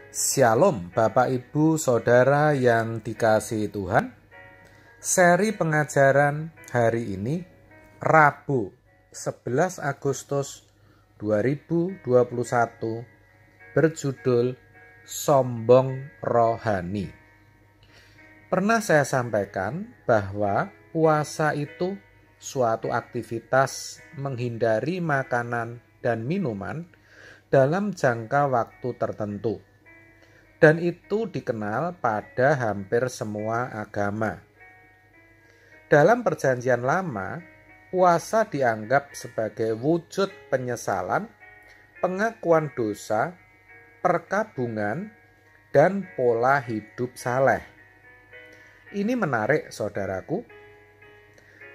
Shalom Bapak Ibu Saudara yang dikasihi Tuhan. Seri pengajaran hari ini Rabu 11 Agustus 2021 berjudul Sombong Rohani. Pernah saya sampaikan bahwa puasa itu suatu aktivitas menghindari makanan dan minuman dalam jangka waktu tertentu. Dan itu dikenal pada hampir semua agama. Dalam Perjanjian Lama, puasa dianggap sebagai wujud penyesalan, pengakuan dosa, perkabungan, dan pola hidup saleh. Ini menarik, saudaraku.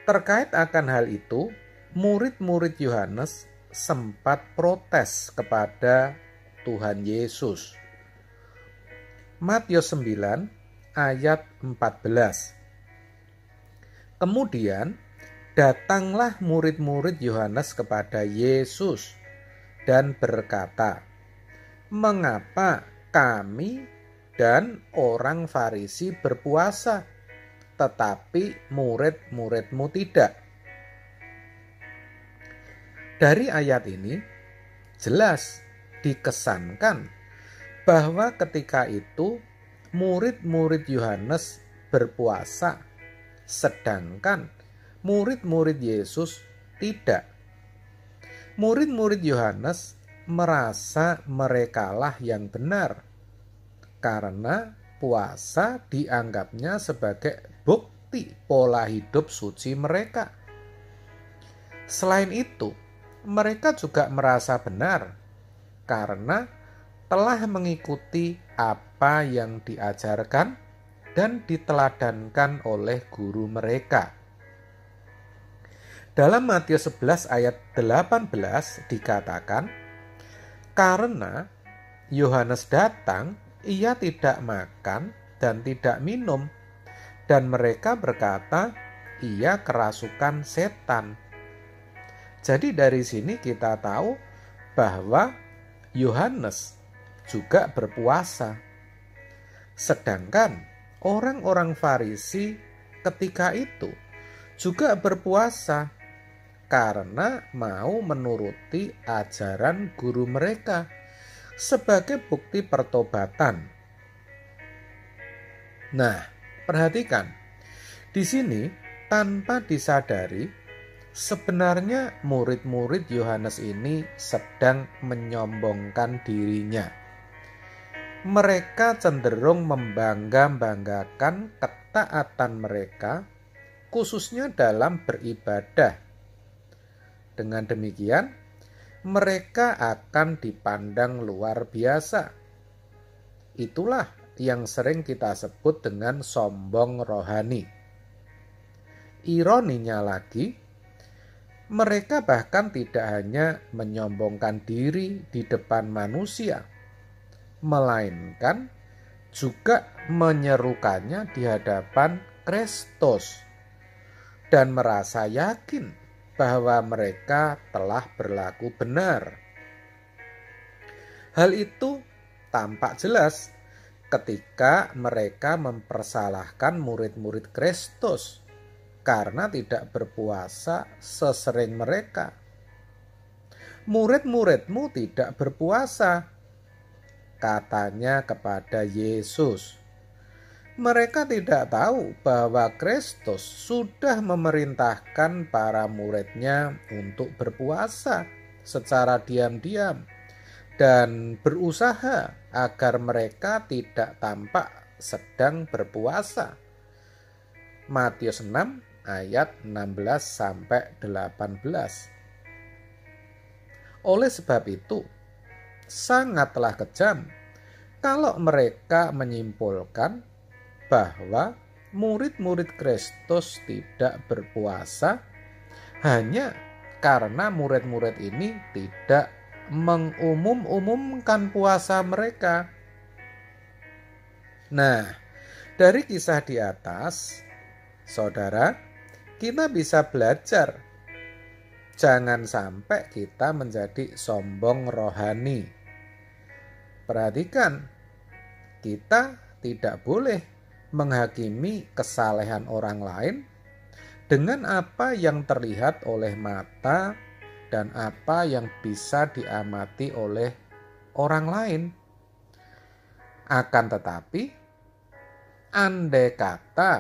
Terkait akan hal itu, murid-murid Yohanes sempat protes kepada Tuhan Yesus. Matius 9 ayat 14. Kemudian datanglah murid-murid Yohanes kepada Yesus dan berkata, "Mengapa kami dan orang Farisi berpuasa, tetapi murid-muridmu tidak?" Dari ayat ini jelas dikesankan bahwa ketika itu murid-murid Yohanes berpuasa, sedangkan murid-murid Yesus tidak. Murid-murid Yohanes merasa merekalah yang benar, karena puasa dianggapnya sebagai bukti pola hidup suci mereka. Selain itu, mereka juga merasa benar, karena telah mengikuti apa yang diajarkan dan diteladankan oleh guru mereka. Dalam Matius 11 ayat 18 dikatakan, "Karena Yohanes datang, ia tidak makan dan tidak minum, dan mereka berkata, ia kerasukan setan." Jadi dari sini kita tahu bahwa Yohanes juga berpuasa. Sedangkan orang-orang Farisi ketika itu juga berpuasa karena mau menuruti ajaran guru mereka sebagai bukti pertobatan. Nah, perhatikan. Di sini tanpa disadari sebenarnya murid-murid Yohanes ini sedang menyombongkan dirinya. Mereka cenderung membangga-banggakan ketaatan mereka, khususnya dalam beribadah. Dengan demikian, mereka akan dipandang luar biasa. Itulah yang sering kita sebut dengan sombong rohani. Ironinya lagi, mereka bahkan tidak hanya menyombongkan diri di depan manusia, melainkan juga menyerukannya di hadapan Kristus dan merasa yakin bahwa mereka telah berlaku benar. Hal itu tampak jelas ketika mereka mempersalahkan murid-murid Kristus karena tidak berpuasa sesering mereka. "Murid-muridmu tidak berpuasa," katanya kepada Yesus. Mereka tidak tahu bahwa Kristus sudah memerintahkan para muridnya untuk berpuasa secara diam-diam dan berusaha agar mereka tidak tampak sedang berpuasa. Matius 6 ayat 16-18. Oleh sebab itu, sangatlah kejam kalau mereka menyimpulkan bahwa murid-murid Kristus tidak berpuasa hanya karena murid-murid ini tidak mengumum-umumkan puasa mereka. Nah, dari kisah di atas, saudara, kita bisa belajar. Jangan sampai kita menjadi sombong rohani. Perhatikan, Kita tidak boleh menghakimi kesalehan orang lain dengan apa yang terlihat oleh mata dan apa yang bisa diamati oleh orang lain. Akan tetapi, andai kata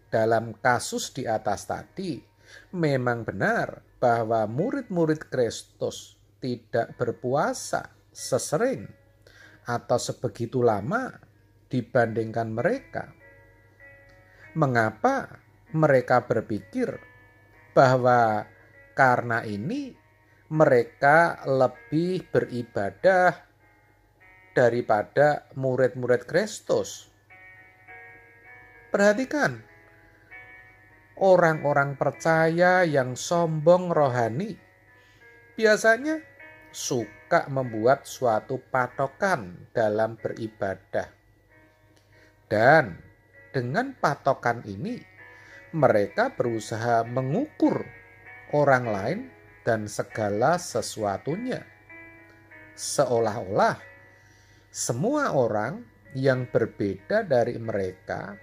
dalam kasus di atas tadi memang benar bahwa murid-murid Kristus tidak berpuasa sesering atau sebegitu lama dibandingkan mereka, mengapa mereka berpikir bahwa karena ini mereka lebih beribadah daripada murid-murid Kristus? Perhatikan, orang-orang percaya yang sombong rohani biasanya suka membuat suatu patokan dalam beribadah. Dan dengan patokan ini, mereka berusaha mengukur orang lain dan segala sesuatunya. Seolah-olah semua orang yang berbeda dari mereka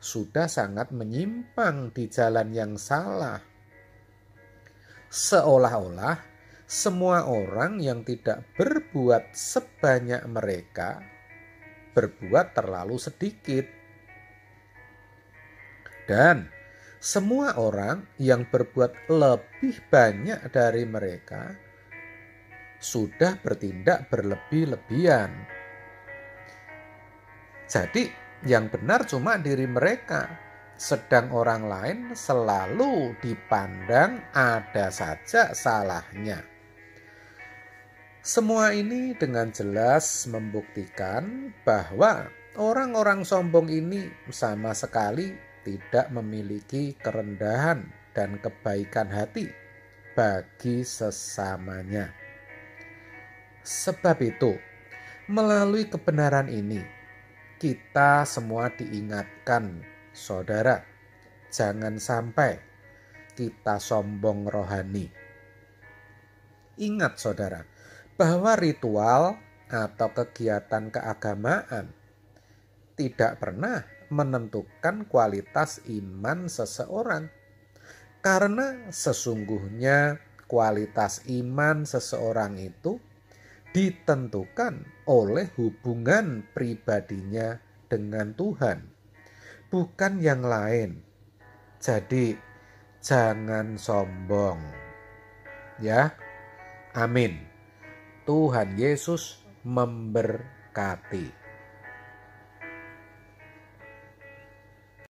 sudah sangat menyimpang di jalan yang salah. Seolah-olah semua orang yang tidak berbuat sebanyak mereka berbuat terlalu sedikit. Dan semua orang yang berbuat lebih banyak dari mereka sudah bertindak berlebih-lebihan. Jadi yang benar cuma diri mereka, sedang orang lain selalu dipandang ada saja salahnya. Semua ini dengan jelas membuktikan bahwa orang-orang sombong ini sama sekali tidak memiliki kerendahan dan kebaikan hati bagi sesamanya. Sebab itu, melalui kebenaran ini, kita semua diingatkan, saudara, jangan sampai kita sombong rohani. Ingat, saudara, bahwa ritual atau kegiatan keagamaan tidak pernah menentukan kualitas iman seseorang. Karena sesungguhnya kualitas iman seseorang itu ditentukan oleh hubungan pribadinya dengan Tuhan, bukan yang lain. Jadi jangan sombong. Ya, amin. Tuhan Yesus memberkati.